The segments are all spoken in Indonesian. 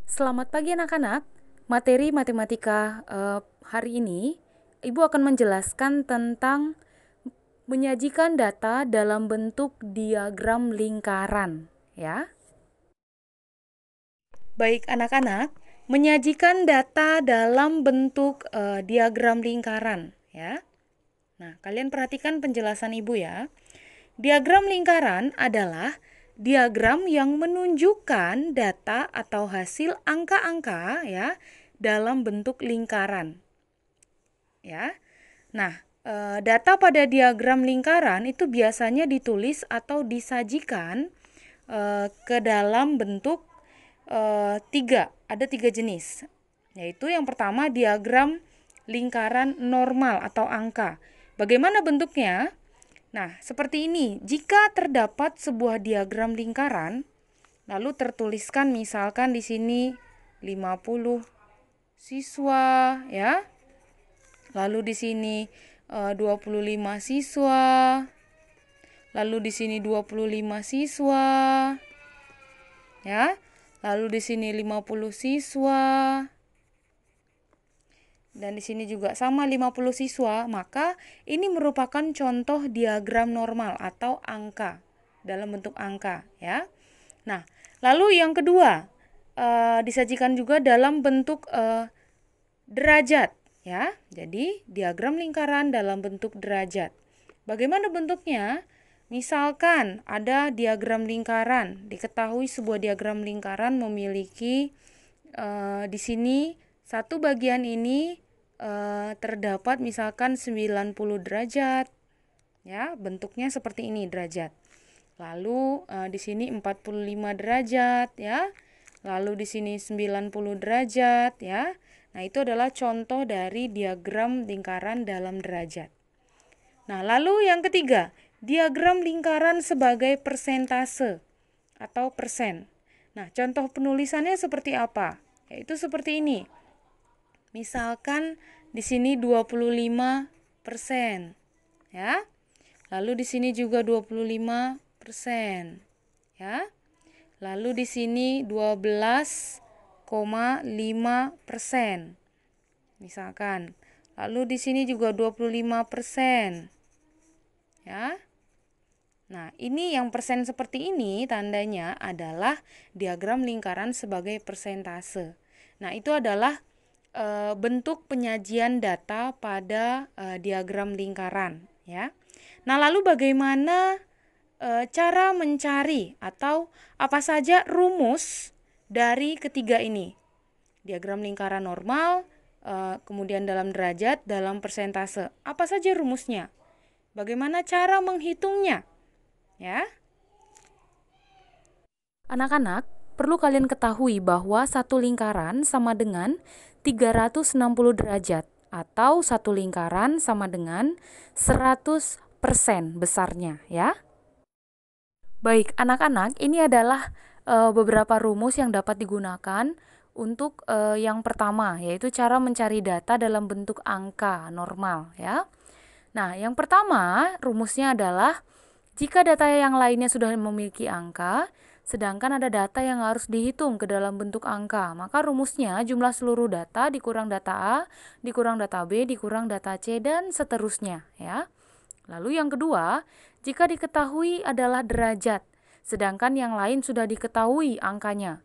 Selamat pagi anak-anak. Materi matematika hari ini, Ibu akan menjelaskan tentang menyajikan data dalam bentuk diagram lingkaran, ya. Baik anak-anak, menyajikan data dalam bentuk diagram lingkaran, ya. Nah, kalian perhatikan penjelasan Ibu ya. Diagram lingkaran adalah diagram yang menunjukkan data atau hasil angka-angka ya dalam bentuk lingkaran. Ya. Nah, data pada diagram lingkaran itu biasanya ditulis atau disajikan ke dalam bentuk tiga. Ada tiga jenis. Yaitu yang pertama diagram lingkaran normal atau angka. Bagaimana bentuknya? Nah, seperti ini. Jika terdapat sebuah diagram lingkaran, lalu tertuliskan misalkan di sini 50 siswa, ya. Lalu di sini 25 siswa. Lalu di sini 25 siswa. Ya. Lalu di sini 50 siswa. Dan di sini juga sama 50 siswa, maka ini merupakan contoh diagram normal atau angka dalam bentuk angka ya. Nah, lalu yang kedua disajikan juga dalam bentuk derajat ya. Jadi diagram lingkaran dalam bentuk derajat. Bagaimana bentuknya? Misalkan ada diagram lingkaran, diketahui sebuah diagram lingkaran memiliki di sini satu bagian ini terdapat misalkan 90 derajat. Ya, bentuknya seperti ini derajat. Lalu di sini 45 derajat ya. Lalu di sini 90 derajat ya. Nah, itu adalah contoh dari diagram lingkaran dalam derajat. Nah, lalu yang ketiga, diagram lingkaran sebagai persentase atau persen. Nah, contoh penulisannya seperti apa? Yaitu seperti ini. Misalkan di sini 25%, ya. Lalu di sini juga 25%, ya. Lalu di sini 12,5%. Misalkan. Lalu di sini juga 25%. Ya. Nah, ini yang persen seperti ini tandanya adalah diagram lingkaran sebagai persentase. Nah, itu adalah bentuk penyajian data pada diagram lingkaran ya. Nah, lalu bagaimana cara mencari atau apa saja rumus dari ketiga ini? Diagram lingkaran normal, kemudian dalam derajat, dalam persentase. Apa saja rumusnya? Bagaimana cara menghitungnya? Ya. Anak-anak, perlu kalian ketahui bahwa satu lingkaran sama dengan 360 derajat atau satu lingkaran sama dengan 100% besarnya ya. Baik, anak-anak, ini adalah beberapa rumus yang dapat digunakan untuk yang pertama, yaitu cara mencari data dalam bentuk angka normal ya. Nah, yang pertama rumusnya adalah jika data yang lainnya sudah memiliki angka, sedangkan ada data yang harus dihitung ke dalam bentuk angka, maka rumusnya jumlah seluruh data dikurang data A, dikurang data B, dikurang data C, dan seterusnya ya. Lalu yang kedua, jika diketahui adalah derajat, sedangkan yang lain sudah diketahui angkanya.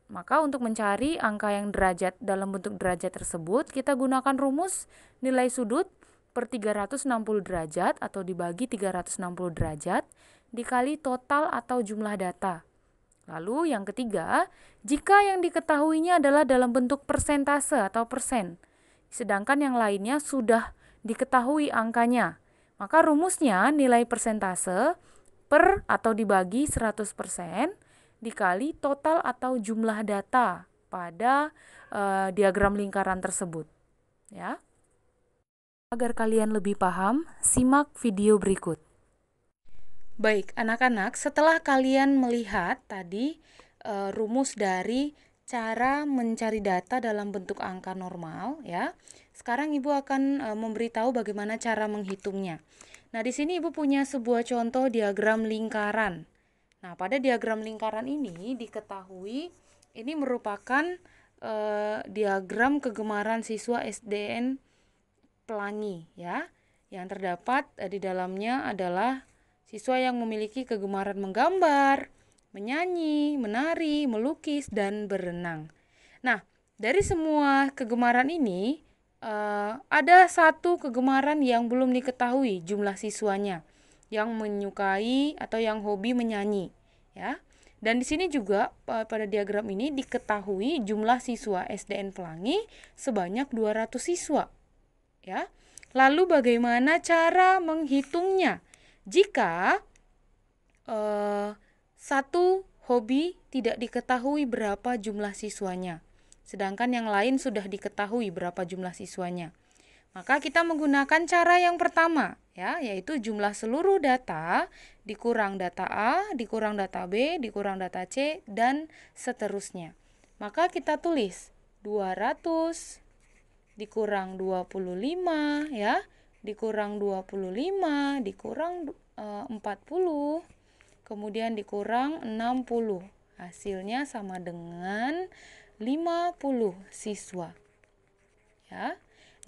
Maka untuk mencari angka yang derajat dalam bentuk derajat tersebut, kita gunakan rumus nilai sudut per 360 derajat atau dibagi 360 derajat dikali total atau jumlah data. Lalu yang ketiga, jika yang diketahuinya adalah dalam bentuk persentase atau persen, sedangkan yang lainnya sudah diketahui angkanya, maka rumusnya nilai persentase per atau dibagi 100% dikali total atau jumlah data pada diagram lingkaran tersebut. Ya. Agar kalian lebih paham, simak video berikut. Baik, anak-anak, setelah kalian melihat tadi rumus dari cara mencari data dalam bentuk angka normal, ya. Sekarang Ibu akan memberitahu bagaimana cara menghitungnya. Nah, di sini Ibu punya sebuah contoh diagram lingkaran. Nah, pada diagram lingkaran ini diketahui Ini merupakan diagram kegemaran siswa SDN Pelangi ya. Yang terdapat di dalamnya adalah siswa yang memiliki kegemaran menggambar, menyanyi, menari, melukis, dan berenang. Nah, dari semua kegemaran ini ada satu kegemaran yang belum diketahui jumlah siswanya yang menyukai atau yang hobi menyanyi ya. Dan di sini juga pada diagram ini diketahui jumlah siswa SDN Pelangi sebanyak 200 siswa ya. Lalu bagaimana cara menghitungnya? Jika satu hobi tidak diketahui berapa jumlah siswanya, sedangkan yang lain sudah diketahui berapa jumlah siswanya. Maka kita menggunakan cara yang pertama, ya, yaitu jumlah seluruh data dikurang data A, dikurang data B, dikurang data C, dan seterusnya. Maka kita tulis 200 dikurang 25, ya, dikurang 25, dikurang 40, kemudian dikurang 60. Hasilnya sama dengan 50 siswa. Ya.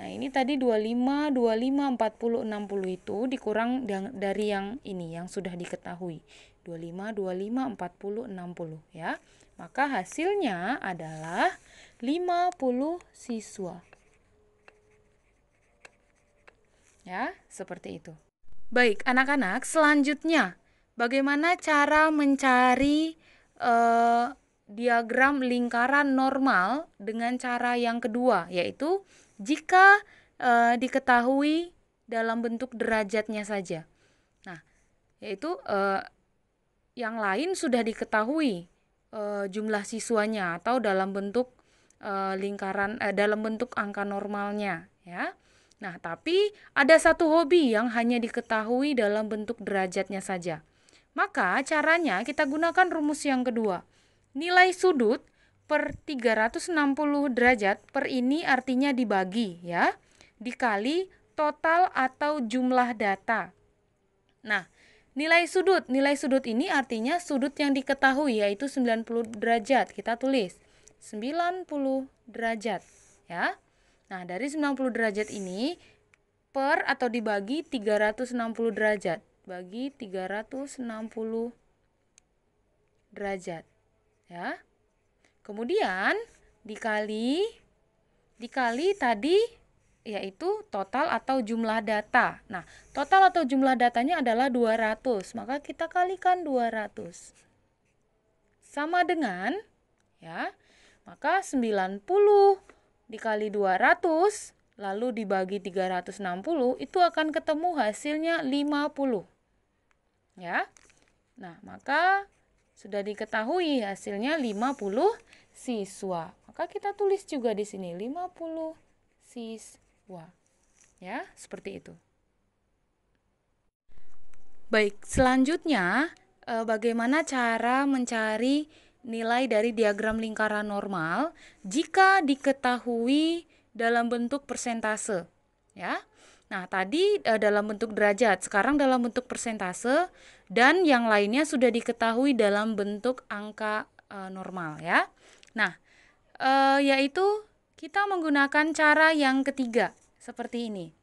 Nah, ini tadi 25, 25, 40, 60 itu dikurang dari yang ini yang sudah diketahui. 25, 25, 40, 60 ya. Maka hasilnya adalah 50 siswa. Ya, seperti itu. Baik, anak-anak, selanjutnya bagaimana cara mencari diagram lingkaran normal dengan cara yang kedua, yaitu jika diketahui dalam bentuk derajatnya saja. Nah, yaitu yang lain sudah diketahui jumlah siswanya atau dalam bentuk lingkaran dalam bentuk angka normalnya, ya. Nah, tapi ada satu hobi yang hanya diketahui dalam bentuk derajatnya saja. Maka caranya kita gunakan rumus yang kedua. Nilai sudut per 360 derajat per ini artinya dibagi ya, dikali total atau jumlah data. Nah, nilai sudut ini artinya sudut yang diketahui yaitu 90 derajat. Kita tulis 90 derajat ya. Nah, dari 90 derajat ini per atau dibagi 360 derajat. Bagi 360 derajat. Ya. Kemudian dikali tadi yaitu total atau jumlah data. Nah, total atau jumlah datanya adalah 200. Maka kita kalikan 200. Sama dengan ya. Maka 90 dikali 200 lalu dibagi 360 itu akan ketemu hasilnya 50. Ya. Nah, maka sudah diketahui hasilnya 50 siswa. Maka kita tulis juga di sini 50 siswa. Ya, seperti itu. Baik, selanjutnya bagaimana cara mencari nilai dari diagram lingkaran normal jika diketahui dalam bentuk persentase, ya. Nah, tadi dalam bentuk derajat, sekarang dalam bentuk persentase, dan yang lainnya sudah diketahui dalam bentuk angka normal, ya. Nah, yaitu kita menggunakan cara yang ketiga, seperti ini.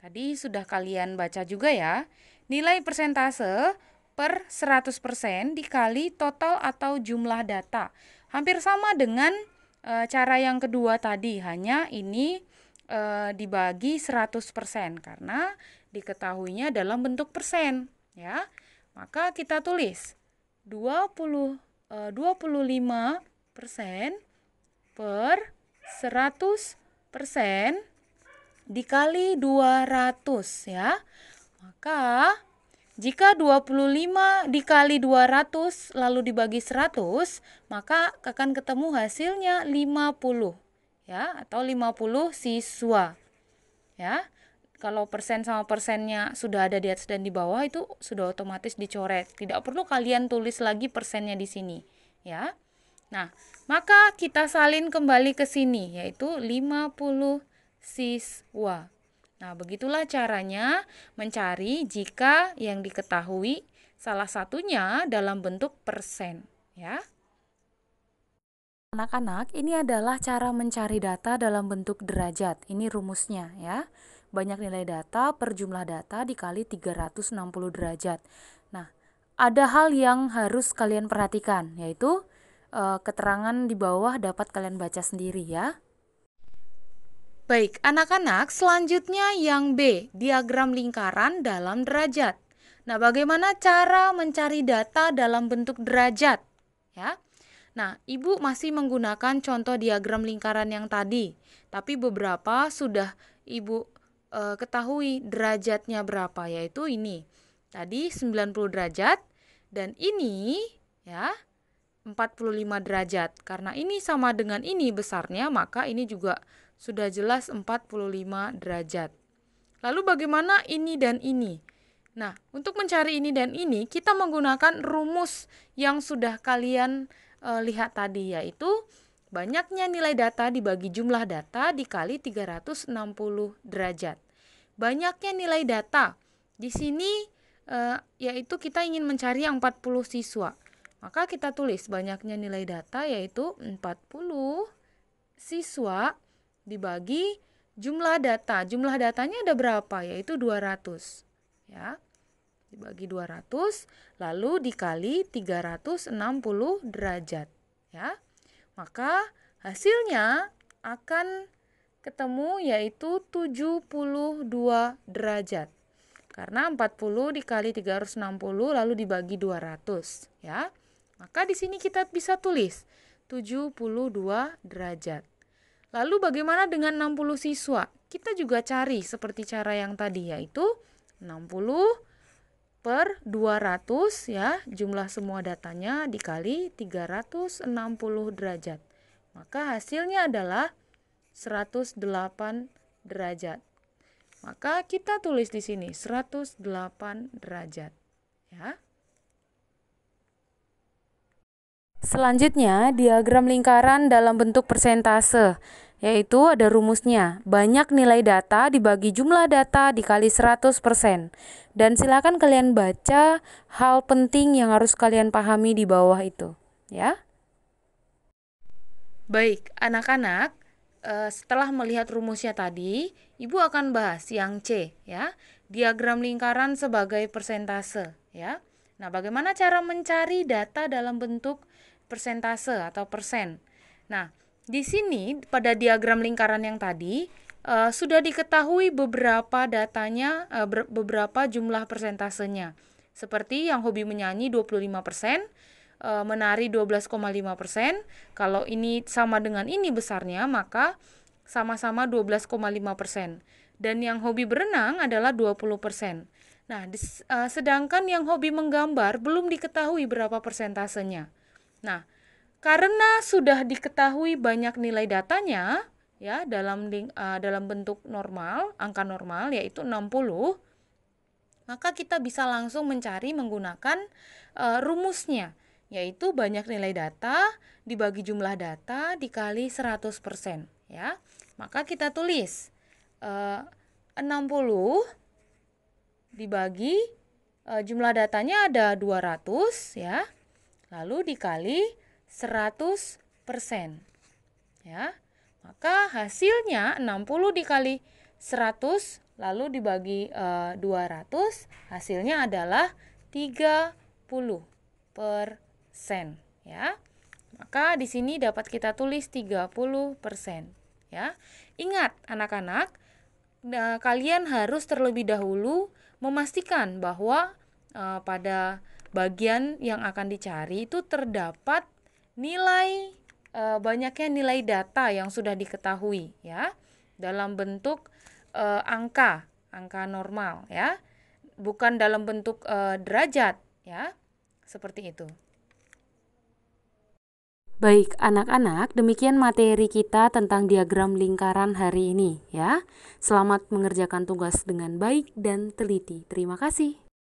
Tadi sudah kalian baca juga ya, nilai persentase per 100% dikali total atau jumlah data. Hampir sama dengan cara yang kedua tadi, hanya ini dibagi 100% karena diketahuinya dalam bentuk persen, ya. Maka kita tulis 25% per 100% dikali 200 ya. Maka jika 25 dikali 200 lalu dibagi 100, maka akan ketemu hasilnya 50 ya, atau 50 siswa. Ya. Kalau persen sama persennya sudah ada di atas dan di bawah itu sudah otomatis dicoret. Tidak perlu kalian tulis lagi persennya di sini, ya. Nah, maka kita salin kembali ke sini yaitu 50 siswa. Nah, begitulah caranya mencari jika yang diketahui salah satunya dalam bentuk persen, ya. Anak-anak, ini adalah cara mencari data dalam bentuk derajat. Ini rumusnya ya. Banyak nilai data per jumlah data dikali 360 derajat. Nah, ada hal yang harus kalian perhatikan, yaitu keterangan di bawah dapat kalian baca sendiri ya. Baik, anak-anak, selanjutnya yang B, diagram lingkaran dalam derajat. Nah, bagaimana cara mencari data dalam bentuk derajat? Ya. Nah, Ibu masih menggunakan contoh diagram lingkaran yang tadi, tapi beberapa sudah Ibu ketahui derajatnya berapa, yaitu ini. Tadi 90 derajat dan ini ya 45 derajat. Karena ini sama dengan ini besarnya, maka ini juga sudah jelas 45 derajat. Lalu bagaimana ini dan ini? Nah, untuk mencari ini dan ini, kita menggunakan rumus yang sudah kalian lihat tadi, yaitu banyaknya nilai data dibagi jumlah data dikali 360 derajat. Banyaknya nilai data di sini yaitu kita ingin mencari yang 40 siswa. Maka kita tulis banyaknya nilai data yaitu 40 siswa dibagi jumlah data. Jumlah datanya ada berapa? Yaitu 200. Ya. Dibagi 200 lalu dikali 360 derajat ya. Maka hasilnya akan ketemu yaitu 72 derajat. Karena 40 dikali 360 lalu dibagi 200 ya. Maka di sini kita bisa tulis 72 derajat. Lalu bagaimana dengan 60 siswa? Kita juga cari seperti cara yang tadi, yaitu 60 per 200 ya, jumlah semua datanya dikali 360 derajat. Maka hasilnya adalah 108 derajat. Maka kita tulis di sini 108 derajat ya. Selanjutnya, diagram lingkaran dalam bentuk persentase, yaitu ada rumusnya. Banyak nilai data dibagi jumlah data dikali 100%. Dan silakan kalian baca hal penting yang harus kalian pahami di bawah itu, ya. Baik, anak-anak, setelah melihat rumusnya tadi, Ibu akan bahas yang C, ya. Diagram lingkaran sebagai persentase, ya. Nah, bagaimana cara mencari data dalam bentuk persentase atau persen? Nah, di sini pada diagram lingkaran yang tadi sudah diketahui beberapa datanya, beberapa jumlah persentasenya. Seperti yang hobi menyanyi 25%, menari 12,5%. Kalau ini sama dengan ini besarnya, maka sama-sama 12,5%. Dan yang hobi berenang adalah 20%. Nah, sedangkan yang hobi menggambar belum diketahui berapa persentasenya. Nah, karena sudah diketahui banyak nilai datanya ya dalam bentuk normal, angka normal yaitu 60, maka kita bisa langsung mencari menggunakan rumusnya, yaitu banyak nilai data dibagi jumlah data dikali 100% ya. Maka kita tulis 60 dibagi jumlah datanya ada 200 ya. Lalu dikali 100% ya. Maka hasilnya 60 dikali 100 lalu dibagi 200, hasilnya adalah 30% ya. Maka di sini dapat kita tulis 30% ya. Ingat anak-anak, kalian harus terlebih dahulu memastikan bahwa pada bagian yang akan dicari itu terdapat nilai banyaknya nilai data yang sudah diketahui ya dalam bentuk angka normal ya, bukan dalam bentuk derajat ya, seperti itu. Baik, anak-anak, demikian materi kita tentang diagram lingkaran hari ini ya. Selamat mengerjakan tugas dengan baik dan teliti. Terima kasih.